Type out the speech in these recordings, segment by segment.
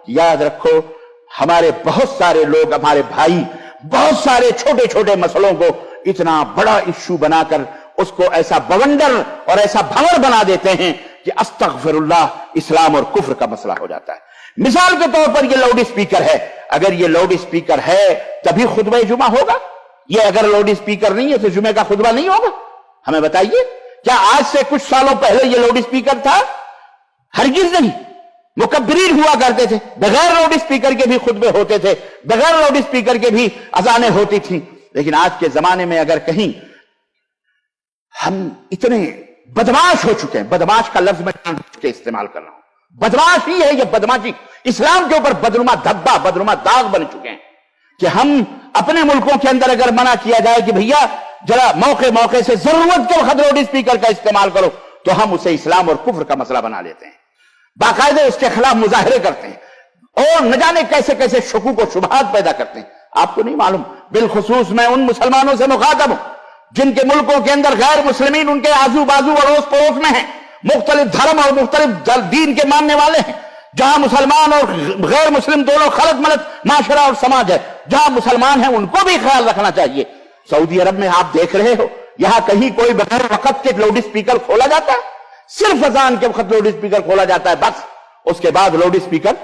याद रखो, हमारे बहुत सारे लोग, हमारे भाई, बहुत सारे छोटे छोटे मसलों को इतना बड़ा इश्यू बनाकर उसको ऐसा बवंडर और ऐसा भंवर बना देते हैं कि अस्तगफिरुल्लाह इस्लाम और कुफ्र का मसला हो जाता है। मिसाल के तौर पर ये लाउड स्पीकर है, अगर ये लाउड स्पीकर है तभी खुतबा जुमा होगा? ये अगर लाउड स्पीकर नहीं है तो जुमे का खुतबा नहीं होगा? हमें बताइए, क्या आज से कुछ सालों पहले ये लाउड स्पीकर था? हरगिज नहीं। मुकब्बिरीन हुआ करते थे, बगैर लाउड स्पीकर के भी खुतबे होते थे, बगैर लाउड स्पीकर के भी अजानें होती थी। लेकिन आज के जमाने में अगर कहीं हम इतने बदमाश हो चुके हैं, बदमाश का लफ्ज मैं इस्तेमाल कर रहा हूं, बदमाश ही है ये, बदमाशी इस्लाम के ऊपर बदनुमा धब्बा, बदनुमा दाग बन चुके हैं कि हम अपने मुल्कों के अंदर अगर मना किया जाए कि भैया जरा मौके मौके से जरूरत के वक्त लाउड स्पीकर का इस्तेमाल करो, तो हम उसे इस्लाम और कुफ्र का मसला बना लेते हैं, बाकायदे उसके खिलाफ मुजाहरे करते हैं और न जाने कैसे कैसे शकूक और शुबहात पैदा करते हैं। आपको नहीं मालूम, बिलखुसूस मैं उन मुसलमानों से मुखातब हूं जिनके मुल्कों के अंदर गैर मुस्लिमीन उनके आजू बाजू अड़ोस पड़ोस में हैं, मुख्तलिफ धर्म और मुख्तलिफ दीन के मानने वाले हैं, जहां मुसलमान और गैर मुस्लिम दोनों खलत मलत माशरा और समाज है, जहां मुसलमान हैं उनको भी ख्याल रखना चाहिए। सऊदी अरब में आप देख रहे हो, यहां कहीं कोई बगैर वक्त के लाउड स्पीकर खोला जाता है? सिर्फ अजान के वक्त लाउड स्पीकर खोला जाता है बस, उसके बाद लाउड स्पीकर,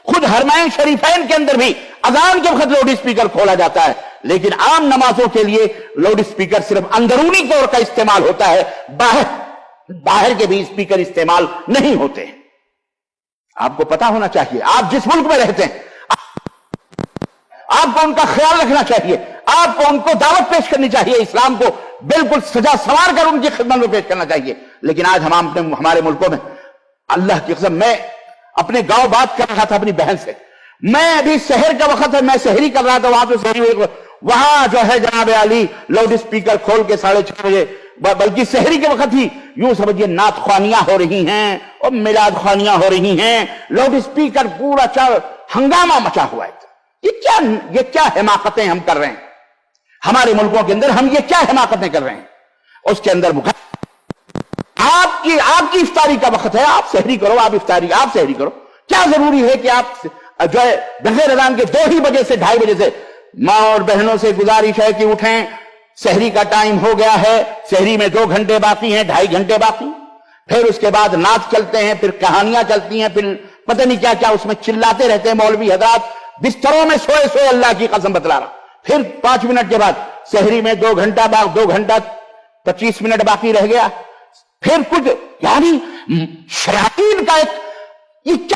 खुद हरमैन शरीफैन के अंदर भी अजान के वक्त लाउड स्पीकर खोला जाता है, लेकिन आम नमाजों के लिए लाउड स्पीकर सिर्फ अंदरूनी तौर का इस्तेमाल होता है, बाहर के भी स्पीकर इस्तेमाल नहीं होते। आपको पता होना चाहिए, आप जिस मुल्क में रहते हैं आपको उनका ख्याल रखना चाहिए, आपको उनको दावत पेश करनी चाहिए, इस्लाम को बिल्कुल सजा संवार कर उनकी खिदमत में पेश करना चाहिए। लेकिन आज हम अपने हमारे मुल्कों में, अल्लाह की कसम, मैं अपने गांव बात कर रहा था अपनी बहन से, मैं अभी शहर का वक्त है, मैं शहरी कर रहा था, वहां पे शहरी, वहां जो है जनाब आली लाउड स्पीकर खोल के 6:30 बजे, बल्कि शहरी के वक्त ही यूं समझिए नात ख्वानियां हो रही हैं और मिलाद ख्वानियां हो रही हैं, लाउड स्पीकर पूरा हंगामा मचा हुआ है। ये क्या हिमाकतें हम कर रहे हैं हमारे मुल्कों के अंदर, हम ये क्या हिमाकतें कर रहे हैं? उसके अंदर आपकी इफ्तारी का वक्त है, आप सहरी करो, आप सहरी करो। क्या जरूरी है कि आप जो है बगैर अज़ान के 2 ही बजे से 2:30 बजे से, मां और बहनों से गुजारिश है कि उठें, सहरी का टाइम हो गया है, सहरी में 2 घंटे बाकी हैं, 2.5 घंटे बाकी, फिर उसके बाद नाच चलते हैं, फिर कहानियां चलती हैं, फिर पता नहीं क्या क्या उसमें चिल्लाते रहते हैं मौलवी हजरात, बिस्तरों में सोए सोए, अल्लाह की कसम बतला रहा। फिर 5 मिनट के बाद सहरी में 2 घंटा 25 मिनट बाकी रह गया, फिर कुछ यानी शयातीन का एक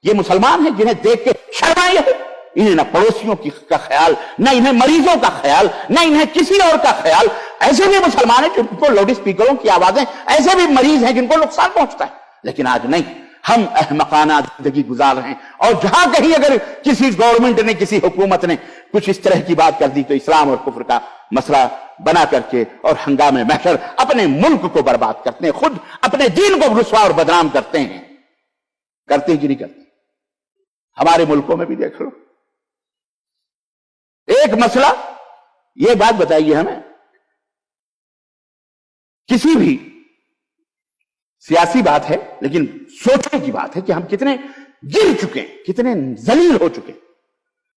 ये मुसलमान है जिन्हें देख के शर्म आई है, इन्हें ना पड़ोसियों का ख्याल, ना इन्हें मरीजों का ख्याल, ना इन्हें किसी और का ख्याल। ऐसे भी मुसलमान हैं जिनको लाउड स्पीकरों की आवाजें, ऐसे भी मरीज हैं जिनको नुकसान पहुंचता है। लेकिन आज नहीं, हम अहमकाना जिंदगी गुजार रहे हैं, और जहां कहीं अगर किसी गवर्नमेंट ने, किसी हुकूमत ने कुछ इस तरह की बात कर दी तो इस्लाम और कुफ्र का मसला बना करके और हंगामे महशर अपने मुल्क को बर्बाद करते हैं, खुद अपने दीन को रुसवा और बदनाम करते हैं। करते कि नहीं करते? हमारे मुल्कों में भी देख लो। एक मसला, यह बात बताइए हमें, किसी भी सियासी बात है लेकिन सोचने की बात है कि हम कितने गिर चुके हैं, कितने जलील हो चुके हैं।